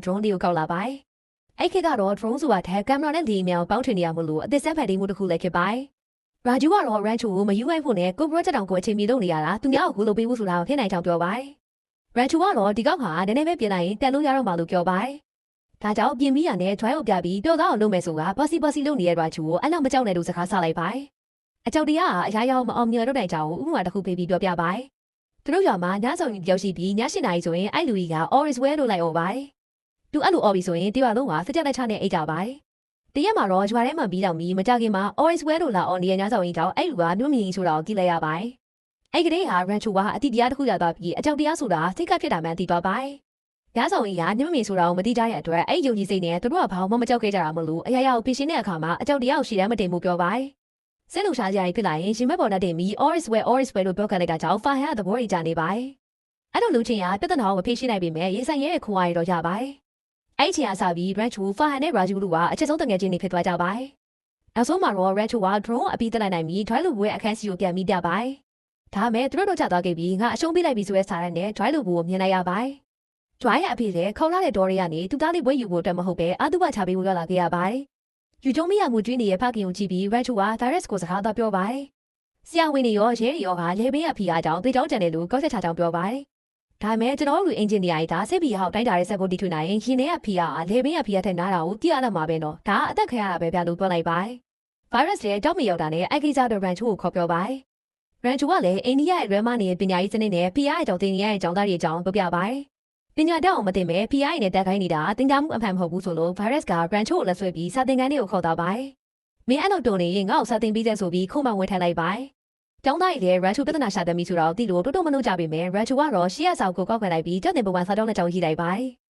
drone တွေကိုကောက်လာပါတယ်။အဲ့ခေတ်ကတော့ drone ဆိုတာထဲကင်မရာနဲ့လေမြောင်ပေါင်းထင်နေရမလို့အသစ်စမ်းဖန်တီးမှုတစ်ခုလည်းဖြစ်ပါတယ်။ရာဂျူကတော့ Rancho ကိုမယူနိုင်ဖို့နဲ့ကို project တောင်ကိုအချိန်မီလုပ်နေရတာသူများကိုလုပ်ပေးဖို့ဆိုတာဖြစ်နိုင်ကြောင်းပြောပါတယ်။ Rancho ကတော့ဒီကောက်ဟာနည်းနည်းပဲပြင်လိုက်ရင်တက်လို့ရတော့မှလို့ပြောပါတယ်။ဒါကြောင့်ပြင်ပြီးရနဲ့ drive ကိုပြပြီးပျော်သားအောင်လုပ်မယ်ဆိုတာ possible လုပ်နေတဲ့ Rancho ကိုအဲ့လောက်မကြောက်နဲ့လို့စကားဆလိုက်ပါတယ်။အကြောက်တရားကအရာရောက်မအောင်မြင်တော့နိုင်ကြဘူးဥပမာတစ်ခုပေးပြီးပြောပြပါတယ်။သူတို့ရွာမှာညဆောင်ရင်တယောက်ရှိပြီးည8နာရီဆိုရင်အဲ့လူကြီးက orange wear လို့လိုက်အောင်ပါတယ်။သူအဲ့လို orange ဆိုရင်တရွာလုံးကစကြလက်ချနဲ့အိတ်ကြပါတယ်။တရက်မှာတော့ရွာထဲမှာပြီးတော့မီမကြခင်မှာ orange wear လို့လာအောင်နေရညဆောင်ရင်ကြောင့်အဲ့လူကမျိုးမြင်ဆိုတာကိုကြည့်လိုက်ရပါတယ်။အဲ့ကလေးဟာ Rancho ကအတိတရားတစ်ခုရသွားပြီးအကြောက်တရားဆိုတာစိတ်ကဖြစ်တာမှန်သိသွားပါတယ်။ညဆောင်ရင်ကမျိုးမြင်ဆိုတာကိုမသိကြတဲ့အတွက်အဲ့ယုံကြည်စိတ်နဲ့သူတို့ကဘာမှမကြောက်ခဲ့ကြတာမလို့အရာရာကိုပြင်ရှင်းတဲ့အခါမှာအကြောက်တရားကိုရှည်တမ်းမတင်ဘူးပြောပါတယ်။စိတ်လုံရှားစရာကြီးဖြစ်လာရင်ရှင်မက်ပေါ်နဲ့တင်ပြီး orange wear လို့ပြောခဲ့လိုက်တာကြောင့် fire သဘောကြီးကြနေပါတယ်။အဲ့လိုလူချင်းကပြဿနာကိုမဖြေရှင်းနိုင်ပေမဲ့ရေဆိုင်ရဲခွာရတော့ကြပါတယ်။အဲ့ချင်းအစားပြီး Rancho fire နဲ့ Raju တို့ကအချက်ဆုံးတငယ်ချင်းတွေဖြစ်သွားကြပါတယ်။နောက်ဆုံးမှာတော့ Rancho က drone အပြီးတက်လိုက်နိုင်ပြီး drive လို့ဘွဲအခန်းစီကိုပြန်ပြီးပြပါတယ်။ဒါမဲ့သူတို့ချသွားခဲ့ပြီးငါအရှုံးပေးလိုက်ပြီဆိုတဲ့စာရနဲ့ drive လို့ဘကိုမြင်လိုက်ရပါတယ်။ drive ရဲ့အဖေလည်းခေါင်းလာတဲ့တော်တွေကနေသူသားလေးဘွဲယူဖို့အတွက်မဟုတ်ပဲအတုပချပေးဖို့ရလာခဲ့ရပါတယ်။ယူကျုံမရမှုကျွေးနေတဲ့ဖခင်ကိုကြည့်ပြီး Rancho က direct ကိုစကားသားပြောပါတယ်။ဆရာဝန်တွေရောရဲတွေရောကလေဘေးအဖေအားကြောင့်တေချောင်းကျန်တယ်လို့ကောက်ချက်ချကြောင်းပြောပါတယ်။ဒါမဲ့ကျွန်တော်တို့အင်ဂျင်နီယာတွေဒါစစ်ပြီးဟောက်တိုင်းတာတဲ့စက်ကိုတီထွင်နိုင်ရင်ရှင်ထဲကဖီအားလေဘေးအဖေထက်နားတာကိုတိရလာမှာပဲနော်။ဒါအသက်ခံရတာပဲဗျလို့ပြောလိုက်ပါတယ်။ virus ရဲ့တောက်မရောက်တာနဲ့အိုက်ကိစ္စတော့ Rancho ကိုခေါ်ပြောပါတယ်။ Rancho ကလည်းအိန္ဒိယရဲ့ Rama နဲ့ပညာရေးစနစ်နဲ့ဖီအားရဲ့ကြောင့်တင်ရရဲ့ကြောင့်သားတွေအကြောင်းပြောပြပါတယ်။ပညာတတ်အောင်မတင်ပဲဖီအားရဲ့တက်ခိုင်းနေတာတင်ကြမှုအမှန်မဟုတ်ဘူးဆိုလို့ virus က Rancho ကိုလက်ဆွဲပြီးစာသင်ခန်းတွေကိုခေါ်သွားပါတယ်။မင်းအဲ့လိုတုံနေရင်ငါ့ကိုစာသင်ပေးတဲ့ဆိုပြီးခုမှဝင်ထိုင်လိုက်ပါတယ်။ကျောင်းသားတွေလည်း Rancho ပြဿနာရှာတယ်မီဆိုတော့တီလို့တိုးတိုးမလုပ်ကြပေမဲ့ Rancho ကတော့ရှေ့ရစာကိုကောက်ခံလိုက်ပြီးကြောက်တဲ့ပုံမှန်စာတောင်းနဲ့ကြောင်းရေးလိုက်ပါတယ်။